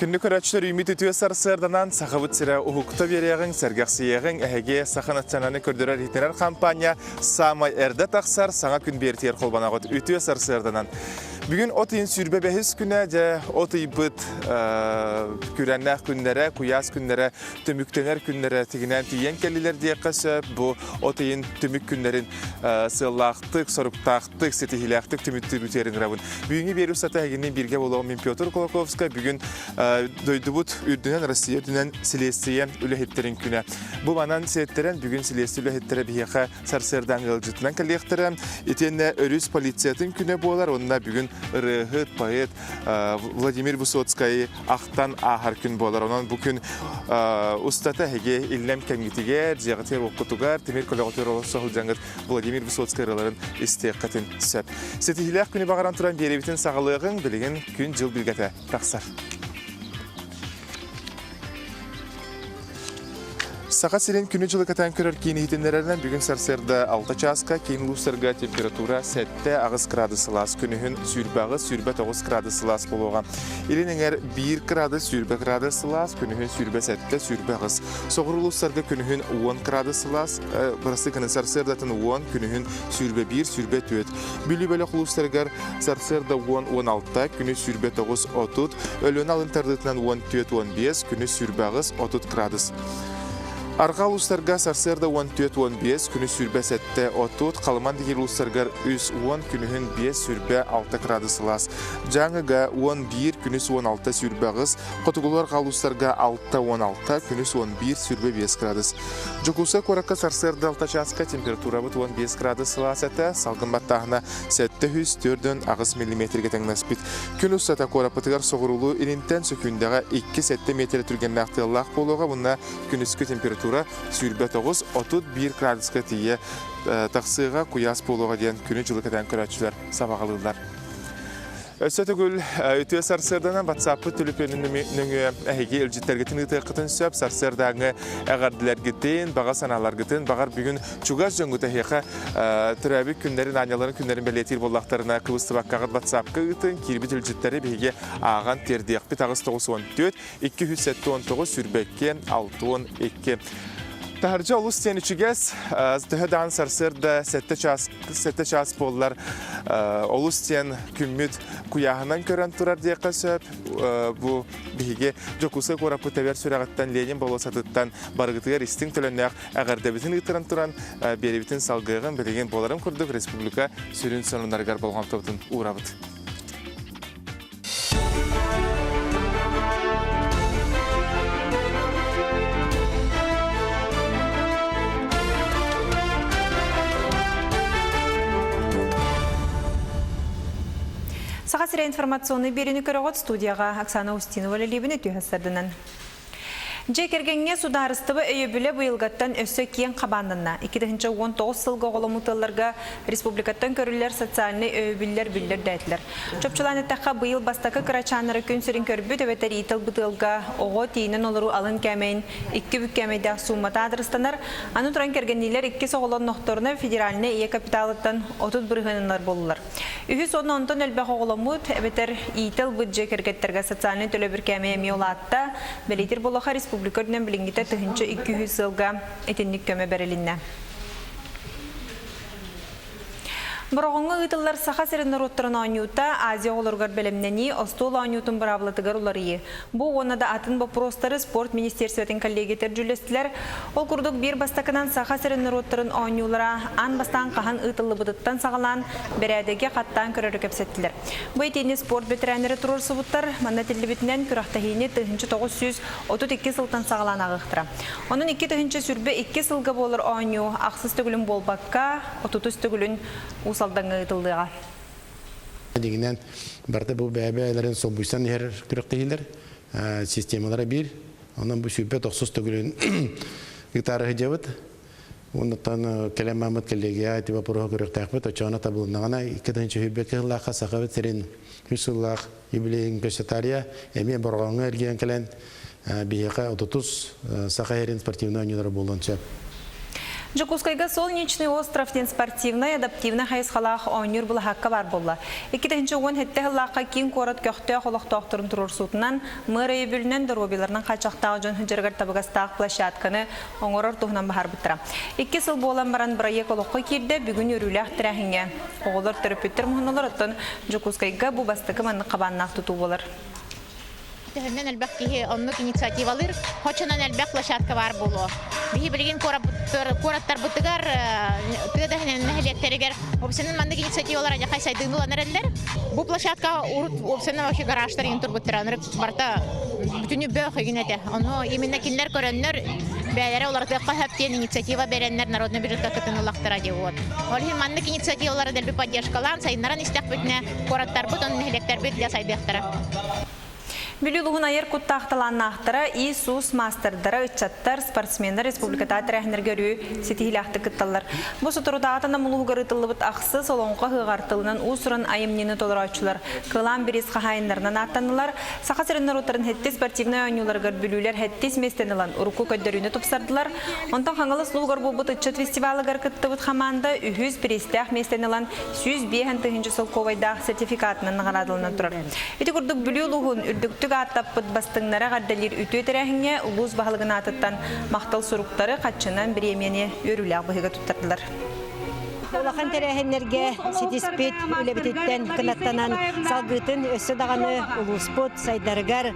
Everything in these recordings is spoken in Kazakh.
Күнні көрәтшілер үймет өтуе сарсырданан сақыбыт сірі ұхықта береғің, сәргақсиеғің әхеге сақанатчананы көрдірер етінер компания самай әрді тақсар саңа күн бертер қолбанағыт өтуе сарсырданан. Бүгін отыйын сүрбе бәхіс күні де отый бұд күрәннәқ күнлері, құяс күнлері, түміктенер күнлері тегінен тиен кәлілер де қасы бұл отыйын түмік күнлерін сыллақтық, сорықтақтық, сетихилақтық түмікті бүтерін ғырабын. Бүгінгі беру саты әгенен бірге болуы мен Петр Колоковска бүгін дойды бұд үрдінен Россия үрдінен Селестиян үліхеттерін күні. Бұл манан сеттерін бүгін Селесті үліхеттері бейеқа сарсырдан ғылжытынан кәлектірі. Етені өріс полициятын күні болар, онына бүгін Рыгыт, поэт Владимир Высоцкий ақтан ахар күн болар. Онан бүкін ұстата әге илнем кәмгетігер, жеғатер оқытуғар, темір көліғатер олысығыл жаңғыр Владимир Высоцкий рыларын істеққатын сөп. Сетихилек күні бағаран тұран беребетін сағылығын білген күн жыл білгеті тақсар. Сақа сирен күні жылы катан көрір кейіні хитінлерінен бүгін сарсерді 6 часқа кейін лусырға температура 7 ағыз градусы лас күнігін сүрбағы сүрбе 9 градусы лас болуға. Елініңер 1 градус сүрбе градусы лас күнігін сүрбе 7 сүрбе ағыз. Соғыр лусырға күнігін 10 градусы лас, бұрысы күні сарсердатын 10 күнігін сүрбе 1 сүрбе 4. Бүлі-бөлі құлыстарғар сарсерді 10-16 күні сүрбе 9-30, өліні алынтардытынан 14-15 күні сүрбе ағыз 30 градус. Арғал ұстарға сарсырда 14-15 күні сүрбе 7-30, қалыман дегер ұстарғар 10 күнігін 5 сүрбе 6 градусы лас. Жаңыға 11 күні 16 сүрбе ғыз, қотығылар қал ұстарға 6-16 күні 11 сүрбе 5 градус. Жүкуса қораққа сарсырда 6 часқа температура бұт 15 градусы лас әті, салғын баттағына 704 ағыз миллиметрге тәңнәспет. Күн ұстата қорапытығар соғырулу иринтен сөкіндіға 2-7 метр түрген нақтылақ болуға, бұнна күніскі температура сүрбе 9-31 градусқа тие тақсыға құяс болуға дейін күні жылы кәден көрәтшілер сабағалылар. Өсөті гүл өтуе сарсырданан батсапы түліпенің нүңі әйге үлжеттерге қытын сөп, сарсырдаңы әғарділергетін, баға саналарғытын, бағар бүгін чугас жөңгіті әйеқа түрәбік күндерін, аняларын күндерін бәлетер боллақтарына қывысты баққағыт батсапқы ұтын, кербет үлжеттері бейге аған тердеқпі тағыз 9-14, 2-7-19 сүрбеккен 6-12. Тахаржа олус тен үчігес, түхедан сарсырда 7 час болылар олус тен күмміт құяғынан көрін тұрар дейқа сөп. Бұл бейге жокусы қорапы тәвер сүрағаттан Ленин болысатыттан барғытығар істің төліннәқ әғардабетін ұйтырын тұран беребетін салғығын білеген боларым күрдік республика сүрін сонынарғар болған топтың ұғырабыд. Сағасыра информационный беріні көріғыт студияға Оксана Устинова лелебіні түйхастардынан. Жекергенге сударыстыбы өйебілі бұйылғаттан өсі кейін қабанына. 2019 сылғы ғолымытыларға республикаттан көрілер социальный өйебілер білдер дәйтілер. Чөпчіланы таққа бұйыл бастақы қырачаныры күн сүрін көрбі төбетер етіл бұтылға оғы тейінен олыру алын кәмейін 2 бүк кәмейді суммата адырыстанар. Аны тұран кергенелер 2 соғылын ноқторына федераліне ие капиталыттан 30 бұрғынынлар болылар. Үхіс оны онтан өлбәқ оғылымыт әбетер етіл бұд жекергеттерге социальный төлі бір кәмейі меолатта бәлетер болуға республикөрден білінгіті түхінші 200 сылға етінік көмі бәрілінне. Бұрғыңы ұйтылар сақа сәрінер оттырын анюта Азия олырғар бәлемнені остол анютын бұравлатығар оларыйы. Бұл онада атын бопростары спорт министерсветін коллегетер жүлестілер. Ол күрдік бір бастақынан сақа сәрінер оттырын анюлара ан бастан қахан ұйтылы бұдыттан сағалан бәрәдеге қаттан көрері көпсеттілер. Бұл етені спорт бетерәнері тұрыр сұбыттар манда тілібітінен күрақтахейіне 932 сылтан сағалан ағықтыра. Оның 2 сүрбе 2 сылғы болыр аню ақсыз түгілін болбаққа, 30 түгілін салдаңы ұтылдыға. Дегеннен барды бұл бәбәлерін сол бұйсан ер күректейілер, системалары бір, онан бұл сүрбе 90 түгілін гитары жауыд. Онықтан кәлем Мамыд коллегия айтыба бұруға күректәқпет, очағына табылынағана 2-ші хүрбекі ғылаққа сақабет серін хүсіллақ юбилейін көшетария, әме бұрғаңы әрген кәлен бейеқа 30 сақа ерін спортивны ойнылары болуын сөп. Жокускайга Солнечный остров ден спортивный адаптивный хайсхалах ойнур бұл хаққа бар болла. 2-он хетте хыллаққа кейін корот көқті қолық тоқтырын тұрыр сутынан мэрайы бүлінен дұробиларының қачақтағы жон хүнжергар табығастағы площадканы оңырыр тұғынан бағар бұттыра. 2 сыл болан баран бірайек олыққа керді бүгін үрілі ақтырахынге. Оғылыр түріпеттер мұхыналар ұттын Жокускайга бұл бастықы манны қабаннақ тұту болыр. Тәһәннән әлбәттә онлык инициативалар хочанан әлбәт площадка бар булу. Бихи билген кораттар бутыгар тәдәһнән мәхәлләттәргә опсеннән мандык инициативалар аҗа кайсайдыгын нәрәләр. Бу площадка урут опсеннән вообще гаражтар интур буттыраныр барта бүтүнү бөһ генәтә. Аны именно кинләр көрәннәр бәйләре оларга кахәптен инициатива бәрәннәр народный бюджетка кытынлыктыра ди вот. Олар мандык инициативалары дәл бу поддержкалан сайнаран истәк бүтнә кораттар бутын мәхәлләттәр бит дә сайдыктыра. Бүлілуғын айыр құттақтыланнақтыра Иисус мастerdары үтчаттар спортсмендер республиката тәрәхінер көрі сетихілақты күтталар. Бұл сұтырудағатына мұлуғыр ұтылыбыт ақсы солонға ғығартылынан ұсырын айымнені толыраучылар. Қылан берес қағайынларынан аттанылар. Сақасырынлар ұтырын хетті спортивный ойнуларғыр бүлілер хеттес местенілан ұрықу көддеріне тұпсардылар. Онтан қаңылы сұлуғыр бұлбыт үтчат фестивалығыр күттібіт қаманда үхіз перестәқ местенілан 105 тыхынчы солковайдақ сертификатынан ғарадылынан тұрар. Еті күрдік бүлілуғын үрдіктік аттаппыт бастыңнара ғаддалер үті өтерәхіңе ұлыз бағылығын атыттан мақтал сұруқтары қатшынан біремені өрілі бұғыға тұттардылар. Улахан тәрәхенлерге сетиспет үлебететтен кынаттанан салгытын өссі дағаны улуспот, сайдаргар,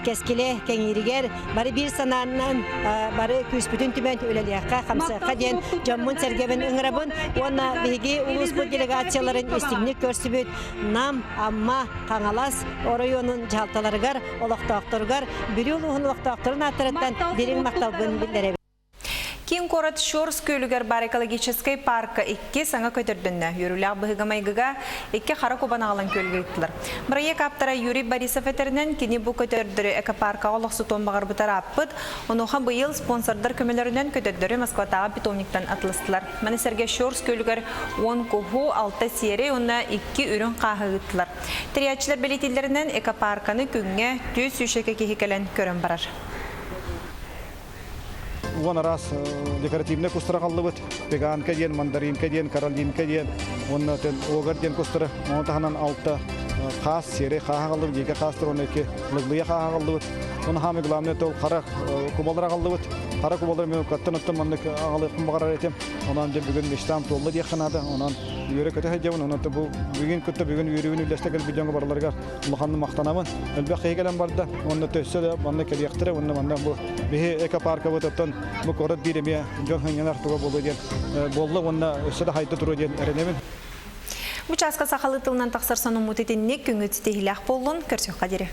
кәскеле, кәңерігер, бары бір сананнан, бары күспүтін түмен өлеліяққа, қамсаққа ден жаммын сәргебін ұңырабын, оны бейге улуспот делегацияларын істігінік көрсібет, нам, амма, қаңалас, орайонын жалталарығар, олақтақтырғар, бүрі ұлығын олақтақтырын аттырыттан берің мақталғын білдері. Кин корот Шорс көлігер бар экологический парка 2 саңа көтердінні. Юрулақ бұғығамайғыға 2 қара кубан ағылан көлгі үттілер. Бірайек аптара Юрий Борисов әтерінен кені бұл көтердірі экопарка олықсы тонбағыр бұтар аппыд, оныға бұйыл спонсордар көмелерінен көтердірі Москватаға питомниктан атылыстылар. Мәнесерге Шорс көлігер 10 куху 6 сері, онына 2 үрін қағы үттілер. Триячылар белетелерінен экопарканы күнге төс үшеке кехекелен көрін барар. Вон раз декоративный кустар қаллыбыт, пеганка ден, мандаринка ден, каролинка ден, оны огар ден кустары, оны тағынан алты қас, сері қаға қаллыбыт, екі қастыр, оны екі лығлыя қаға қаллыбыт, оны хамы ғыламны тол қара кубалдара қаллыбыт, қара кубалдары мен қаттан ұттым, оны ағалы құмбағарар етем, онан де бүгін мештам толы дек қанады, онан үйері көті әйдеуін, онан бүгін күтті бүгін үйерігін үйлестігіл биденгі барларға ұлықанны мақтанамын, әлбәқ қейгелен барды, оны төсі де, оны кәлияқтыры, оны бұл бейі экопарка бұтыптын, бұл көріт бейреме жон хыңен артуға болу ден, болы, оны өсі де хайты тұру ден әрінемін. Бұчасқа сақалы тылынан тақсарсан ұмыт етінне күңі тетехіләқ болуын көрсек қадері.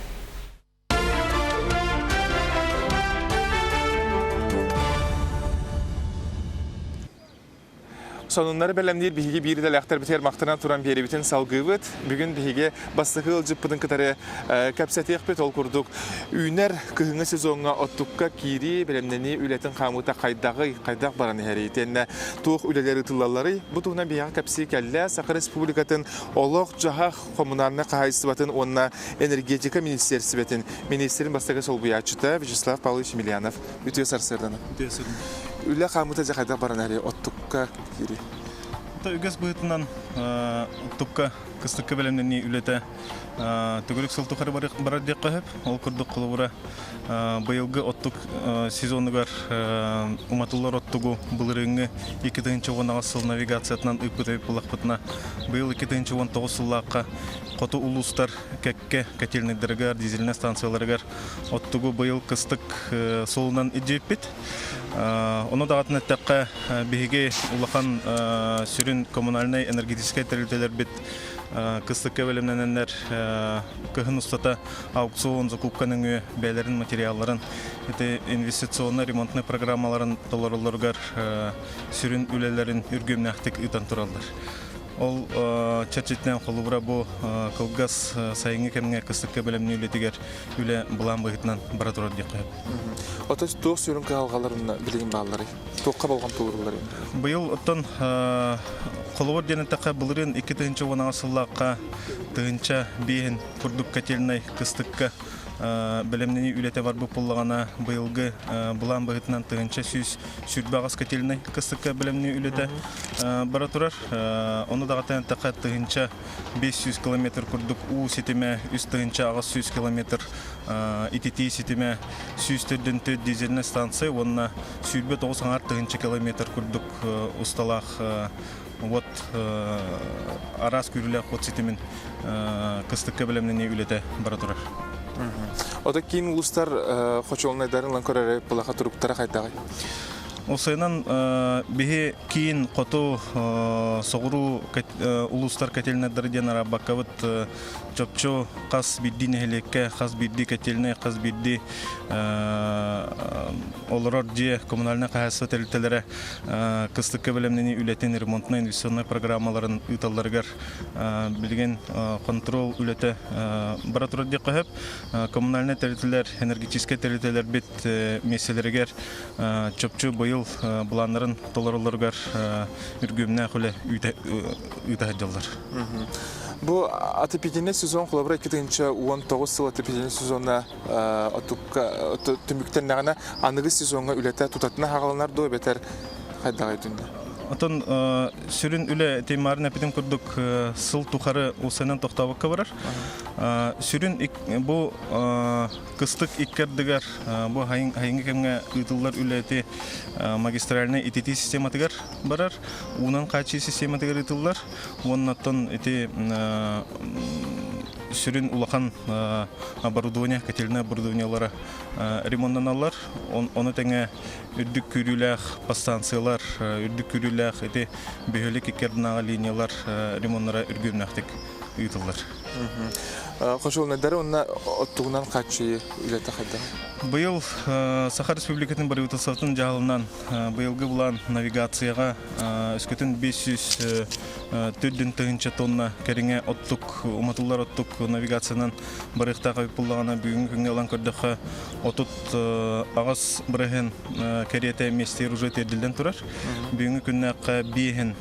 Sonunları bellemdir bihiге bir de laqtar biter maqtanan turan beri bitin salgıvıt. Bugün bihige bastığı ılcıppıdın kıtarı kapsatıyıq bet ol kurduk. Üner kıhını sezonga ottukka kiri belemneni ületin qamuta qaydaq baranı heriyetenne tuğ üleleri tıllalları. Bu tuğuna bihiga kapsi kelle Sakı Respublikatın oluq jahaq komunalına qahayısıbatın onunla energetika ministersibetin. Ministerin bastığı sol buyaçıta Vyacheslav Pavlovich Milyanov. Ütüye sarsırdanı. Üle qamuta qaydaq baranı heriyet ottukka kiri. Ügəs бұғытынан тұққа қыстыққа бәлемнені үлеті түгілік сылтықары барар дек қағып, ол күрдік қылуыра бұйылғы оттық сезонығар ұматылар оттығу бұлырыңы 2010 сыл навигациятынан үпкітіп бұлақпытына бұйыл 2019 сыллаққа қоты ұлыстар кәкке кәтелінедірігер, дизельіне станцияларығар оттығу бұйыл қыстық солынан иджеппет. Оны дағатын әттәққа бейге ұлақан сүрін коммунальный энергетический тәрілтелер бет кыстыққа бәлемненендер көхін ұстата аукцион закупканың бәлерін материалларын инвестиционный ремонтный программаларын толарылырғар сүрін үлелерін үргемнәқтік ұтан тұралдар. Ол чәтчеттен қолыбыра бұл қылғас сайыңы кәміңе кыстыққа бәлемні үлетігер үле бұлан бұғытынан бара тұрар дек қойып. Отыз тоқ сүрін қағаларына білеген бағалары, тоққа болған тұғырлары? Бұйыл оттан қолыбыр денен таққа бұлырын 2-10 сыллаққа тұғынша бейін күрдік кәтелінай кыстыққа белемнени үлете бар буллагана быелгы булан быгытынан тыгынча сүз сүрбагас котельный кыстыкка белемни үлете бара турар. Оны дагы такат тыгынча 500 км курдук у ситеме үст тыгынча агас 100 км итити ситеме сүздөрдөн төт дизельный станция онна сүрбе 90 тыгынча км курдук усталах вот арас күрүлө кот ситемен кыстыкка белемнени үлете бара турар. Ота кийин улустар хочолнайдарын ланкорары булака туруктара кайтагай. Осайнан бихи кийин коту согуру улустар котельнайдары ден арабаккабыт чопчо кас бидди нехелекке, кас бидди котельный, кас бидди олорор же коммунальный кайсы телителере кыстыкка белемнени үлетен ремонтный инвестиционный программаларын ыталларгар билген контрол үлете бара турар деп кайып коммунальный телителер, энергетический телителер бит меселергер чопчо быйыл буланнарын толоролоргар үргөмнө хөле үйдө жаллар. Бу атыпидене сезон кулабыра 2019 жыл атыпидене сезонна түмүктен нагана аныгы сезонга үлете тутатына хагаланар до бетер кайдагай дүндө. Отон сүрүн үле темарын эпидем курдук сыл тухары усенен токтабыкка барар. Сүрүн бу кыстык иккердигер бу хайынга кемге ытыллар үлети магистральный ИТТ систематыгар барар. Унан качы систематыгар ытыллар. Оннаттан эти сүрүн улахан оборудование, котельное оборудованиялары ремонттаналар. Оны теңе үрдүк күрүләх подстанциялар, үрдүк күрүләх эти бөһөлек икердинага линиялар ремонттара үргөмнәктик ыйтылар. Хочолнайдары онна оттугунан качы үлете кайда. Быйыл Саха Республикатын барыбытысатын жағылынан быйылгы булан навигацияға өскөтін 500 түрдін тыгынча тонна кәріңе оттук, уматылар оттук навигациянан барықта қайып бұллағана бүгін күнге алан көрдіқі отут ағас бірігін кәрияте местер уже терділден тұрар. Бүгінгі күннәққа бейхін,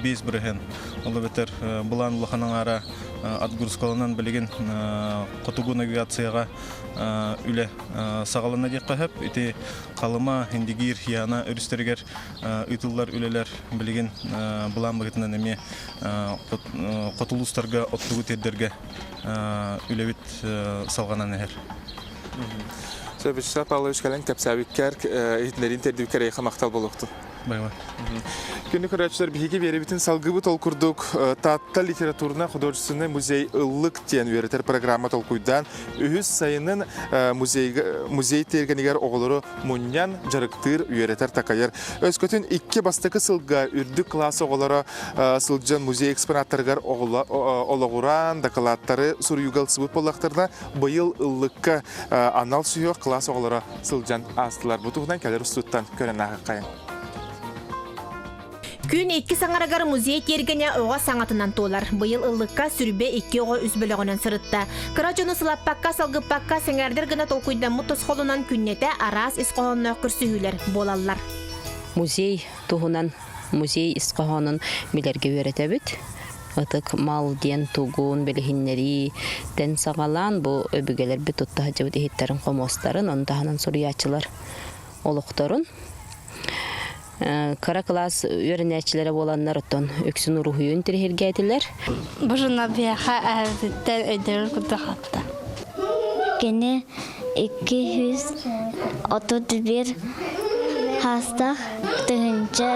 бейс бірігін олы бетер бұлан ұлақанан ара Атгурскалынан білеген қотугу навигацияға үле сағалана дек қағып, еті қалыма, хендигир, яна, өрістергер, үтіллар үлелер білеген бұлан бұғытынан әме қотулустарға, оттугу тердерге үлевіт салғанан әр. Сөбіші Павлович Кален кәпсәбіккер етіндерін тердібіккер айқа мақтал болуқты. Байва. Күнні көрәтшілер бігі беребетін салгыбы толкурдук татта литературна художественный музей ыллык тен веретер программа толкуйдан үхіз сайынын музей тергенегер оғылыры мұньян жарықтыр веретер такайыр. Өскөтін 2 бастықы сылға үрдік класс оғылары сылжан музей экспонаттарғар олығыран дақалаттары сұр сыбып болақтарына бұйыл ыллыққа анал сүйек класс оғылары сылжан астылар. Бұтығынан кәлер ұстуттан көрен ағы қайын. Күн 2 саңарагар музей тергене оға саңатынан толар. Быйыл ыллыққа сүрбе 2 оға үзбілігінен сырытта. Кырачоны сылаппаққа, салғыппаққа сәңәрдер гына толкуйдан мұттыс қолынан күннете арас исқоғынна күрсігілер болалар. Музей туғынан, музей исқоғынын білерге өретебіт. Атык мал ден тугун белихиннери ден сағалан бұ өбігелер біт ұтта жабыд ехеттерін қомостарын, ондағынан сұриячылар олықтарын. Кара класс өрінәчілері боланлар оттан өксін ұрухүйін тірхерге әтілер. Бұжына бияға әрдеттен өйдерін күді қапты. Кені 231 хастақ түгінші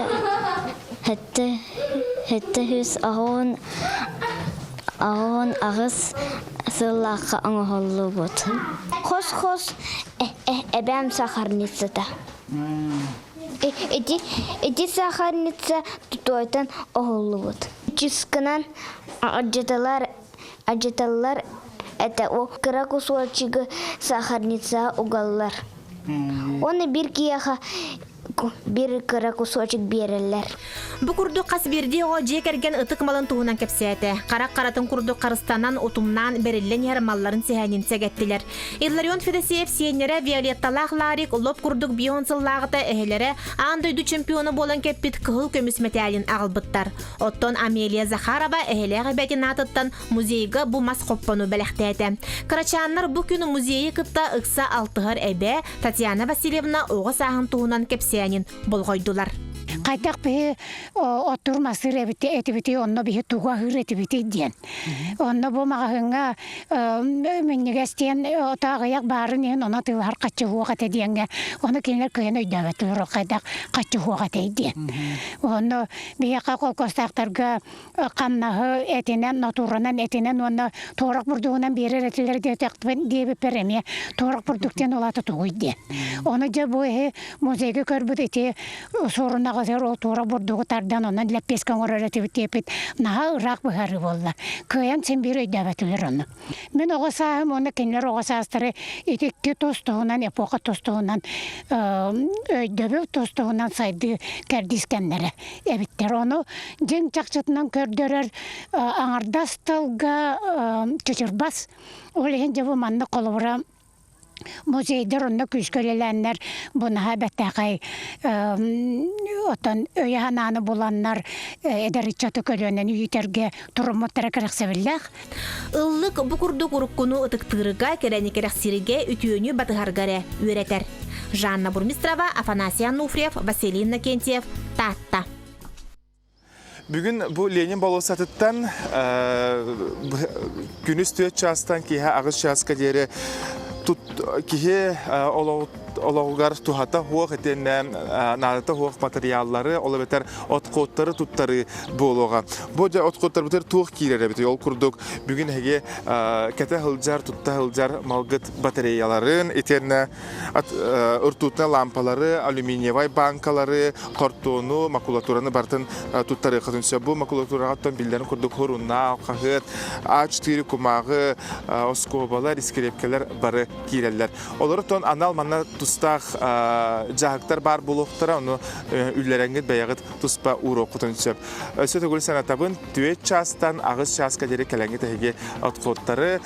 хетті хүз ағуын ағыз сыллаққа аңғолы бұд. Қос әбәм сахарницада. Эти сахарница тутойтан оғылуыд. Чискынан аджеталар это о кыра кусуачыгы сахарница угаллар. Оны бір кияға bir kıra kusocuk bererler. Бу курдук кас бирди о жекерген ытык малын туунан кепсээте. Карак каратын курдук карыстанан утумнан берилен ярмалларын сеханин сегеттилер. Илларион Федосеев сиеннере Виолетталах Ларик лоп курдук бионсыллагыта эхелере андойду чемпиону болан кеппит кыхыл көмүс металин агылбыттар. Оттон Амелия Захарова эхелеге бетин атыттан музейга бу мас коппону белехтээте. Карачаннар бу күнү музейи кытта ыкса алтыгар эбе Татьяна Васильевна ого сахын туунан кепсеанин болгойдулар. Кайтак бе отурмасы ребите этибите онно бе туга хыретибите диен. Онно бу магынга меннегестен отагаяк барын ен она тылар качы хугата диенге. Оны кинлер кыйын өйдөбөтүлөр кайтак качы хугата диен. Онно бияка колкостактарга каннахы этинен натуранан этинен онно торак бурдугунан берер этилер детективен диби премия торак бурдуктен олаты тугуйди. Оны же бу музейге көрбүт эти сорунага о тора бурдугу тардан онан леппескен ороротибитепит наха ырак быхары болла. Кыян сен бир өйдөбөтүлөр оны. Мен ого саам оны кинлер ого саастары итекке тостугунан эпока тостугунан өйдөбө тостугунан сайды кердискеннере. Эбиттер оны жең чакчытынан көрдөрөр аңардас тылга чычырбас. Олеген жабы манны колубура музейдер онна күшкөлеләннәр буна бәттәкай отан өйхананы буланнар эдәричаты көлөнен үйтерге турымматтара керексебилләх. Ыллык бу курдук уруккуну ытыктырыга керени керексириге үтүөнү батыгаргаре үйрәтер. Жанна Бурмистрова, Афанасий Ануфриев, Василий Иннокентьев, Татта. Бүгін бұл Ленин болосатыттан күнүс 4 частан киhe ағыз часка дері киhe олаугар тухата хуақ етенне надата хуақ материаллары олабетер отқоттары туттары болуға. Бұл жа отқоттар бұтыр туық кейлері біті. Ол күрдік бүгін әге кәті хылжар, тұтта хылжар малғыт батареяларын, етенне ұртутна лампалары, алюминиевай банкалары, картону, макулатураны бартын туттары қытын сөп. Бұл макулатураға тұн білдерін күрдік хорунна, қағыт, А4 күмағы, оскобалар, искелепкелер бары кейлерлер. Олары тұн анал манна тустах жахактар бар болуқтара, оны үллереңгіт бәяғыт туспа уро құтын сөп. Сөт өгілі санатабын 4 частан ағыз часка дері кәләңгі тәйге отқоттары,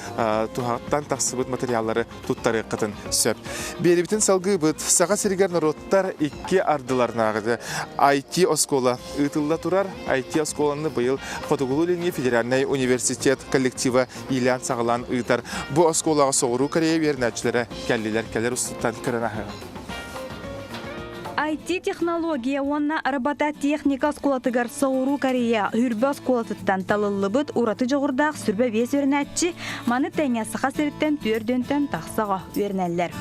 тухаттан тақсыбыт материаллары туттары қытын сөп. Беребітін салғы бұд, саға серігер народтар 2 ардыларына ағыды. IT оскола ұтылда тұрар, IT осколаны бұйыл Фотогулулинги Федеральный университет коллектива Илян сағылан ұйтар. Бұ осколаға соғыру Корея вернәтчілері кәллер ұстыттан кірін ағы. IT-технология онна робототехника сколатыгар Соуру Корея хүрбі сколатыттан талылы бұд ураты жоғырдақ сүрбі вес өрнәтчі маны тәңе сыға сіріттен түрдентен тақсаға өрнәлілер.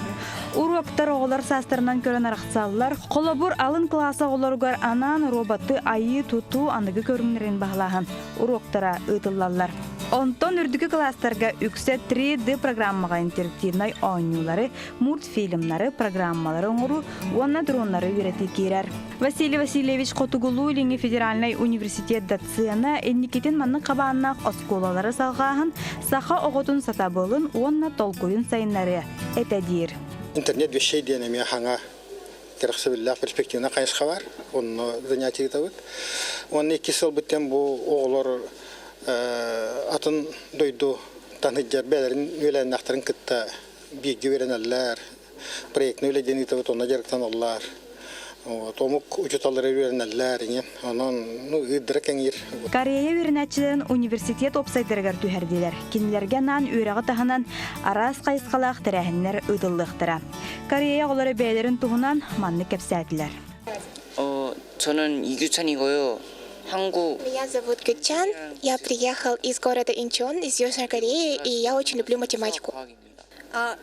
Уроктар оғылар састырынан көрін арақсалылар, қолабыр алын класы оғыларғар анан роботы айы тұту анығы көрінерін бағылағын уроктара ұтылалар. Онтон үрдігі кластарға үксе 3D программаға интерактивнай ойнулары, мультфильмлары, программалары оңыру, онна дронлары үйреті керер. Василий Васильевич Котугулулинги Федеральный университет доцена энникетін манның қабаннақ осколалары салғағын, сақа оғытын сатабылын, онна толкуын сайынлары әтәдер. Интернет вещей денеме ханга керексебиллах перспективна кайышка бар. Онно занятие табыт. Он 2 жыл биттен бу оглор атын дойду таныджар белерин өленактарын кытта биги беренелер. Проектны өледени табыт онна жарыктан оллар. Томук учуталары вернелләр, анан ыдракеңир. Корея вернәтчеләрен университет опсайдыргар түһәрдиләр. Кинләргә нан үрәгә таһанан арас кайыскалак тәрәһеннәр ыдыллыктыра. Корея олары бәйләрен туһунан манны кепсәтләр. 저는 이규찬이고요. Меня зовут Гючан. Я приехал из города Инчон, из Южной Кореи, и я очень люблю математику.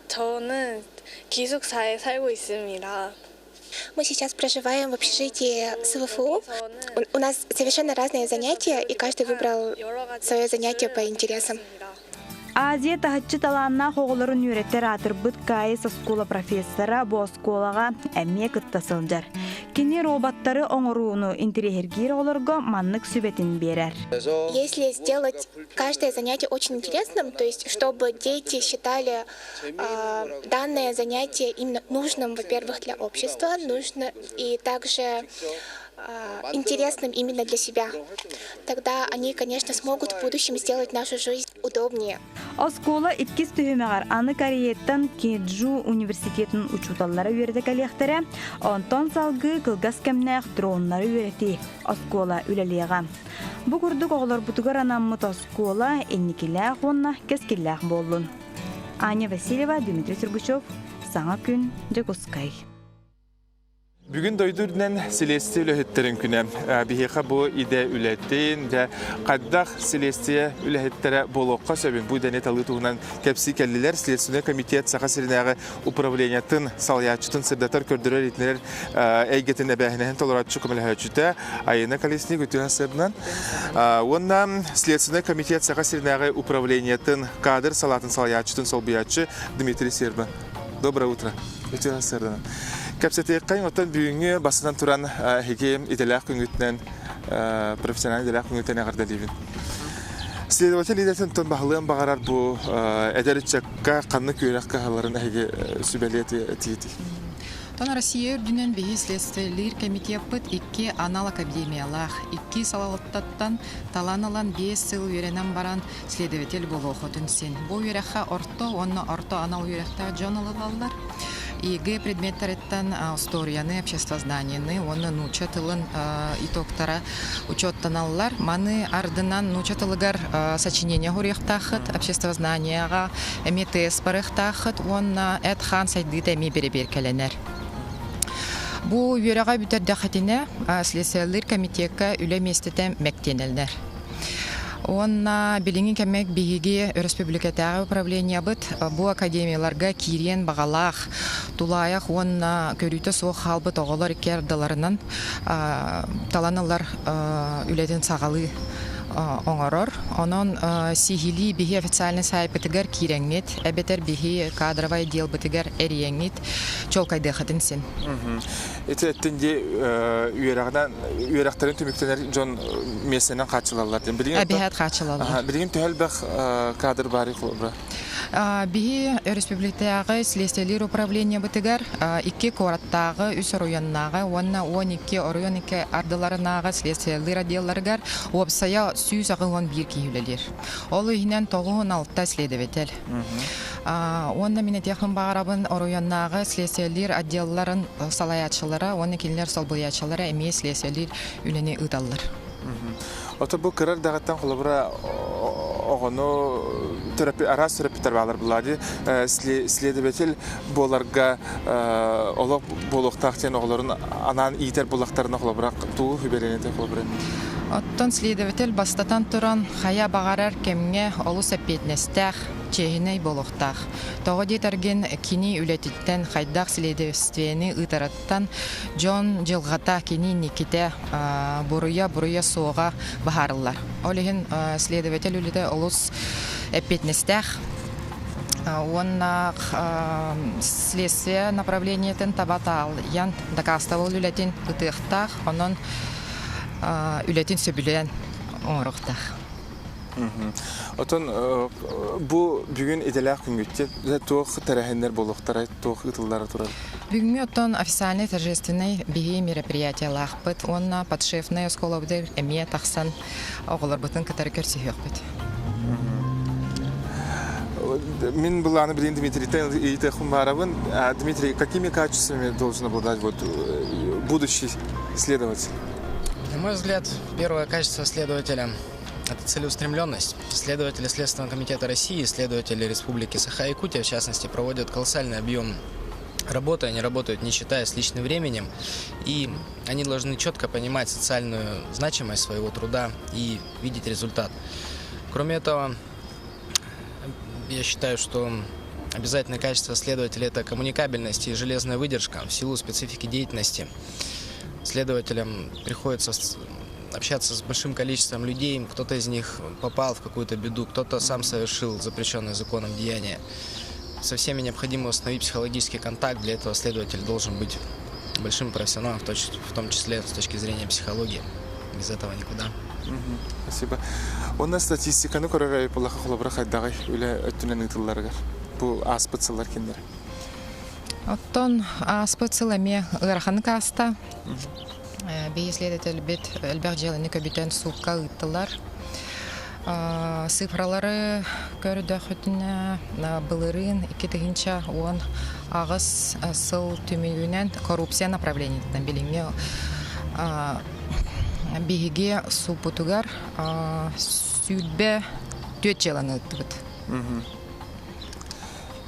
저는 기숙사에 살고 있습니다. Мы сейчас проживаем в общежитии СВФУ. У нас совершенно разные занятия, и каждый выбрал свое занятие по интересам. Азия тахатчы таланна хоғылырын үйреттер атыр бұд кайыс скола профессора бұл сколаға әме кыттасылдар. Кини роботтары оңоруunu интерьергир олорго маннык сүбетин берер. Если сделать каждое занятие очень интересным, то есть чтобы дети считали данное занятие именно нужным, во-первых, для общества, нужно и также интересным именно для себя, тогда они, конечно, смогут в будущем сделать нашу жизнь удобнее. Оскола иткис түһүмәгәр аны Кореяттан Кеджу университетин учуталлары үйрәтә кәлехтере, онтон салгы кылгас кемнәк дроннары үйрәти. Оскола үләлегә. Бу күрдүк оглар бутугар анаммыт оскола энникеләк онна кескелләк болдун. Аня Васильева, Дмитрий Сургучев, Саңа күн, Жакускай. Бүгін дойдурден селесте үләхеттерін күні. Бихеқа бұ иде үләттен де қаддақ селесте үләхеттері болуққа сөбін. Бұ дәне талы туғынан кәпсі кәлілер Следственный комитет сақа сірінәғы управлениятын салиятчытын сырдатар көрдірер етінер әйгетін әбәхінәхін толыратшы көміліхәчіті айына колесіне көтіға сәбінен. Онна Следственный комитет сақа сірінәғы управлениятын кадр салатын салиятчытын солбиятчы Дмитрий Серба. Доброе утро. Көтіға сырдынан. Кәпсетейққайын оттан бүгінгі басынан тұран хекем ителәқ күнгітінен, профессионал ителәқ күнгітінен ағарда дейбін. Следователь лидердің тон бағылығын бағарар бұл әдәрітчәкқа қанны көйрәқ қағаларын әйге сүбәлеті тиеті. Тон Россия үрдінен бейі следствиелер комитет бұд 2 анал академиялақ, 2 салалыттаттан таланылан 5 сыл үйренен баран следователь болу қотын сен. Бұл үйрәққа онны орто анал үйрәқта жонылылалар. И предметтареттан историяны, обществознанияны, оны нучатылын итоктара учеттаналлар. Маны ардынан нучатылыгар сочинение гурехтахыт, обществознанияга, МТС барехтахыт, онна этхан сайдыт эми беребер келенер. Бу үйрәға бүтерді қатіне Следствиелер комитетка үлі местетен мәктенелдер. Онна билиңин кемек биһиги республикатагы управление быт бу академияларга кирен багалах тулаях онна көрүтө соо халбыт оголор кердаларынан таланалар үледен сагалы оңорор. Онон сихили биһи официальный сайпытыгар киреңнет, эбетер биһи кадровый дел бытыгар эрияңнет чолкайды хатынсын. Этетинде үйрәктәрен төмөктәнәр жон месеннән качылалар. Әбиһәт качылалар. Билген тәлбәх кадр бары хлобра. Биһи республикатагы следствиелер управление бытыгар 2 кораттагы үс районнагы, онна 12 район 2 ардыларынагы следствиелер отделларыгар опсая сүйз агылган бир киюлелер. Ол үйнән 96 следователь. Онна мине техим багарабын районнагы следствиелер отделларын салаятчылары, оны килнер солбыячылары эми следствиелер үлене ыдаллар. Ото бу кырар дагаттан холобра огоно арас терапевтер балар булады. Следователь боларга олоп болохтактен оглорун анан итер булактарына холобра туу хиберенете холобра. Оттон следователь бастатан туран хая багарар кемге олус апетнестах чехиней болохтах. Того детерген кини үлетиттен хайдах следствиени ытараттан Джон жылгата кини никите буруя соога бахарылар. Олеген следователь үлете олус апетнестах. Онна следствие направлениетен табатал ян дакаставол үлетин ытыхтах, онон үлетин сөбүлен оңруктах. Отон бу бүгүн иделак күнгүтте тох тарахендер болохтара тох ытыллары турат. Бүгүн отон официальный торжественный биги мероприятие лахпыт, онна подшефная школа бдер эме тахсан оголор бутын катары көрсөйөкпүт. Мин буланы билин Дмитрийтен итехум барабын. Дмитрий, какими качествами должен обладать будущий следователь? На мой взгляд, первое качество следователя – это целеустремленность. Следователи Следственного комитета России, следователи Республики Саха-Якутия, в частности, проводят колоссальный объем работы. Они работают, не считаясь личным временем, и они должны четко понимать социальную значимость своего труда и видеть результат. Кроме этого, я считаю, что обязательное качество следователя – это коммуникабельность и железная выдержка в силу специфики деятельности. Следователям приходится общаться с большим количеством людей. Кто-то из них попал в какую-то беду, кто-то сам совершил запрещенное законом деяние. Со всеми необходимо установить психологический контакт. Для этого следователь должен быть большим профессионалом, в том числе с точки зрения психологии. Без этого никуда. Спасибо. У нас статистиканы көрәгәй булаха холобра хайдагы үле өттүнен ытылларга. Бу аспыцылар киндер. Оттон аспыцыламе ыраханы каста. Бейследетел бит элбәк җелене көбитен сукка ыттылар. Цифралары көрдө хөтүнә былырын 2010 агыс сыл түмегүнән коррупция направлениятан билиме биге супутугар сүдбе 4 жыланы ыттыбыт.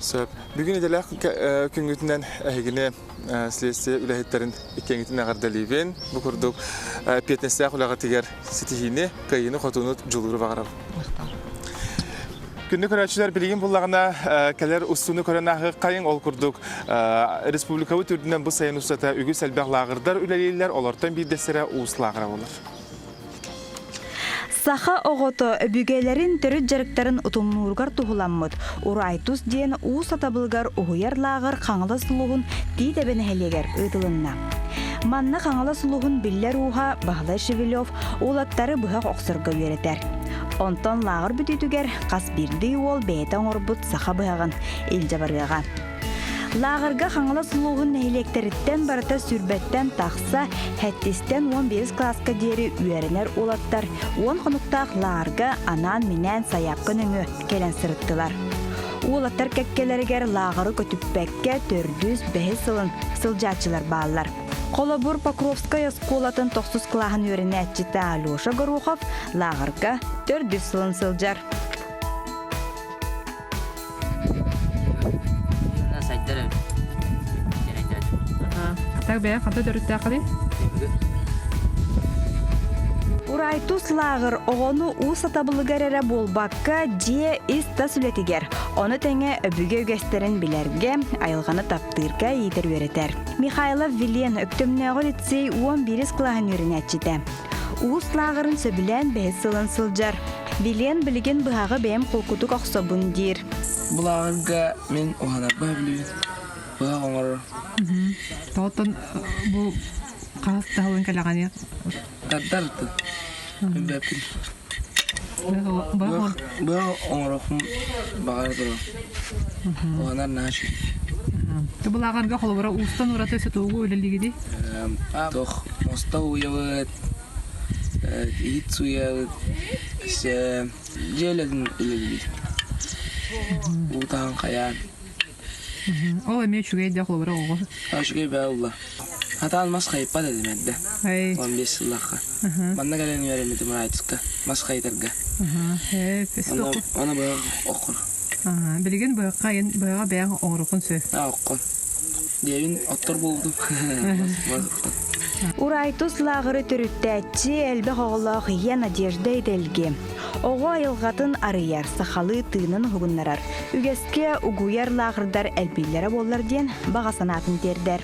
Сөп. Бүгін еделәк күнгітінен әйгіне следствие үләхеттерін иккенгітін ағардаливен бұқырдық петнесті ақылаға тегер сетихіне кайыны қотуынut жылғыры бағарау. Күнні көрәтшілер білген бұллағына кәлер ұстуыны көрен ағы қайын ол күрдік республикавы түрдінен бұл сайын ұстата үгі сәлбәқ лағырдар үләлейлер олардан бейдесірі ұыс лағыра олар. Саха оғото бүгелерин түрі жарықтарын ұтымнуырғар тұғыламмыд. Урайтус ден уыс атабылғар ұғыяр лағыр қаңылы сұлуғын дейдебен әлегер ұтылынна. Манна қаңылы сұлуғын биллер уға Бағлай Шевелев олаттары бұғақ оқсырғы өретер. Онтон лағыр бүтітігер қас бірді ол бәйтен орбұт саха бұғағын елжабарыға. Лағырға қаңылы сұлуғын электеріттен барыта сүрбеттен тақса, хәттістен 15 класска дері үйерінер олаттар, 10 қынықтақ лағырға анан менен саяққын өңі келен сырыттылар. Олаттар кәккелерігер лағыры көтіппәкке 405 сылын сылжатчылар бағылар. Қолабур Покровская сколатын 9 клағын үйеріне әтчіті Алеша Горохов лағырға 400 сылын сылжар. Так бәя қанта дөрүттә қали? Урайтус лағыр оғыны ұс атабылығар әрі болбаққа же иста сүлетігер. Оны тәңе өбіге өгестерін білерге айылғаны таптырға етер өретер. Михайлов Вилен өктімнәғы лицей 11 клағын өрін әтчіді. Ұс лағырын сөбілен бәйіз сылын сылжар. Вилен білген бұғағы бәйім қолқұтық ақсабын дер. Бұлағырға мен оғанарға білуін. Бұға оңыры. Тоғыттан бұл қағыз тағылын кәліған е? Қаддарды. Мен бәпіл. Бұға оңырықым бағары тұру. Оғанар нашы. Бұл ағарға қолы бұра ұстан ұраты өсі тоғы өлелігі де? Тоқ, моста ұйауыд, ит сұйауыд, желетін өлелігі. Ұтағын қаян. Ол әме үшіге де қолы бұра оғы? Үшіге бә ұлла. Атаған мас қайыппа дедім әдді. 15 жылаққа. Манна кәлен өремеді мұрайтысқа. Мас қайдырға. Оны бұға оқыр. Білген бұға бәяң оңырықын сөз? Оқыр. Дейін оттыр болдым. Урайтус лағыры түріттәтчі әлбі қоғылақ ен надежда еделге. Оғы айылғатын арыяр, сақалы тыынын ғығынларар. Үгеске ұғуяр лағырдар әлбейлері болар ден баға санатын тердер.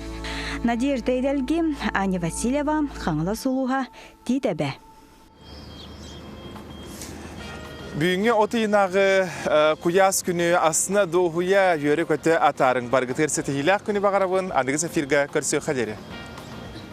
Надежда еделге Аня Васильева қаңыла сұлуға титәбә. Бүгінгі отыйынағы куяс күні асына доғуя үйері көті атарын барғы терсеті хилақ күні бағарабын, анығы сәфирға көрсі қадері.